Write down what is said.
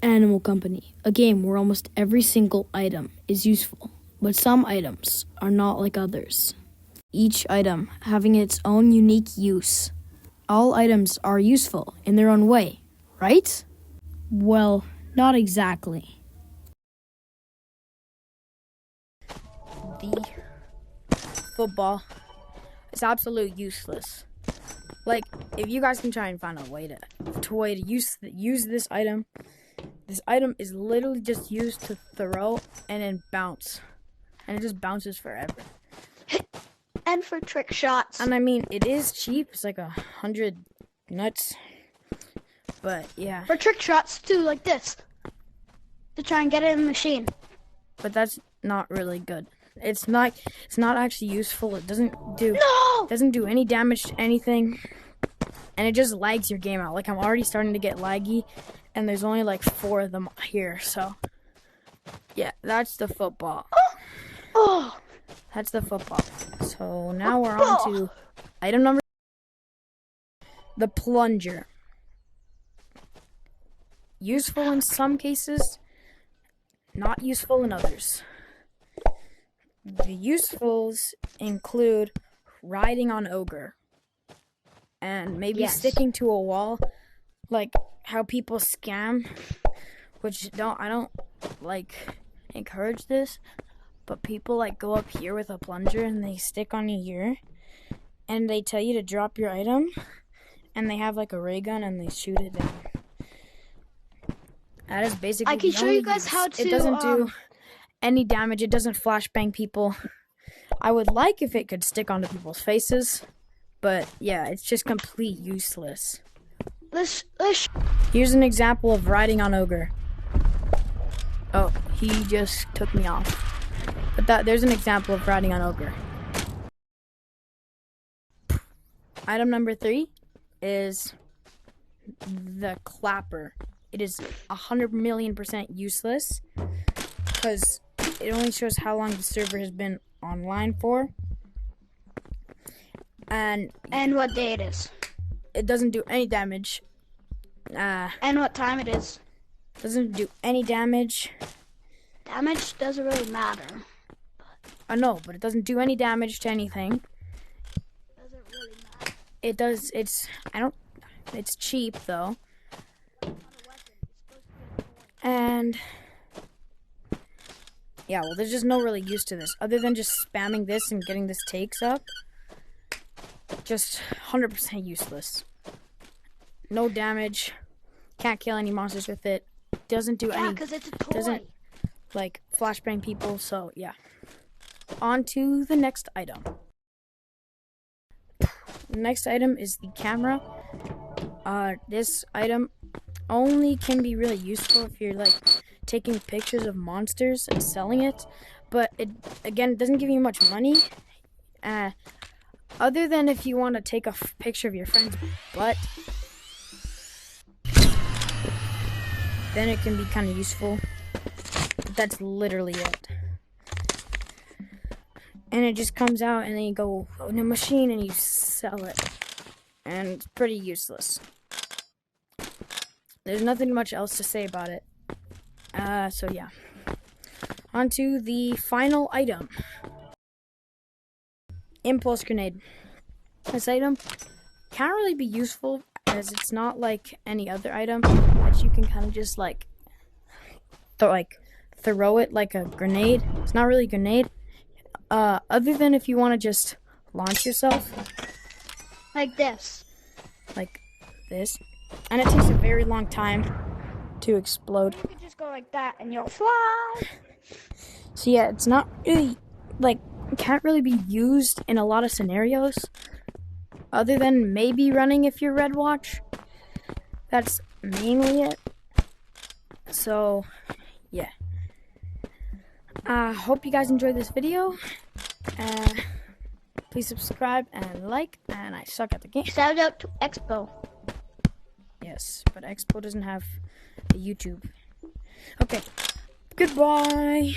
Animal Company, a game where almost every single item is useful, but some items are not like others. Each item having its own unique use. All items are useful in their own way, right? Well, not exactly. The football is absolutely useless. Like, if you guys can try and find a way to use this item is literally just used to throw and then bounce, and it just bounces forever. And for trick shots. And I mean, it is cheap. It's like 100 nuts. But yeah. For trick shots too, like this. To try and get it in the machine. But that's not really good. It's not actually useful. It doesn't do any damage to anything. And it just lags your game out. Like, I'm already starting to get laggy, and there's only like 4 of them here. So yeah, that's the football. Oh. That's the football. So now we're on to item number, the plunger. Useful in some cases, not useful in others. The usefuls include riding on ogre and maybe sticking to a wall, like how people scam, which I don't like encourage this, but people like go up here with a plunger and they stick on your ear and they tell you to drop your item, and they have like a ray gun and they shoot it down. That is basically I can show you guys how to. It doesn't do any damage. It doesn't flashbang people. I would like if it could stick onto people's faces, but yeah, it's just complete useless. Here's an example of riding on ogre. Oh, he just took me off. But there's an example of riding on ogre. Item number 3 is the clapper. It is 100,000,000% useless because it only shows how long the server has been online for. And what day it is. It doesn't do any damage. And what time it is. Doesn't do any damage. Damage doesn't really matter. I know, but it doesn't do any damage to anything. Doesn't really matter. It does. It's cheap though. And yeah, well, there's just no really use to this other than just spamming this and getting this takes up. Just 100% useless. No damage. Can't kill any monsters with it. Doesn't do any. Yeah, because it's a toy. Doesn't like flashbang people. So yeah. On to the next item. The next item is the camera. This item only can be really useful if you're like taking pictures of monsters and selling it, but it doesn't give you much money, other than if you want to take a picture of your friend's butt, then it can be kind of useful, but that's literally it. And it just comes out and then you go in a machine and you sell it, and it's pretty useless. There's nothing much else to say about it. So yeah. On to the final item. Impulse grenade. This item can't really be useful as it's not like any other item that you can kind of just like throw it like a grenade. It's not really a grenade. Other than if you want to just launch yourself. Like this. Like this. And it takes a very long time to explode. You can just go like that and you'll fly. So yeah, it's not really, like, it can't really be used in a lot of scenarios. Other than maybe running if you're Red Watch. That's mainly it. So, yeah. Hope you guys enjoyed this video. Please subscribe and like, and I suck at the game. Shout out to Expo. Yes, but Expo doesn't have a YouTube. Okay, goodbye.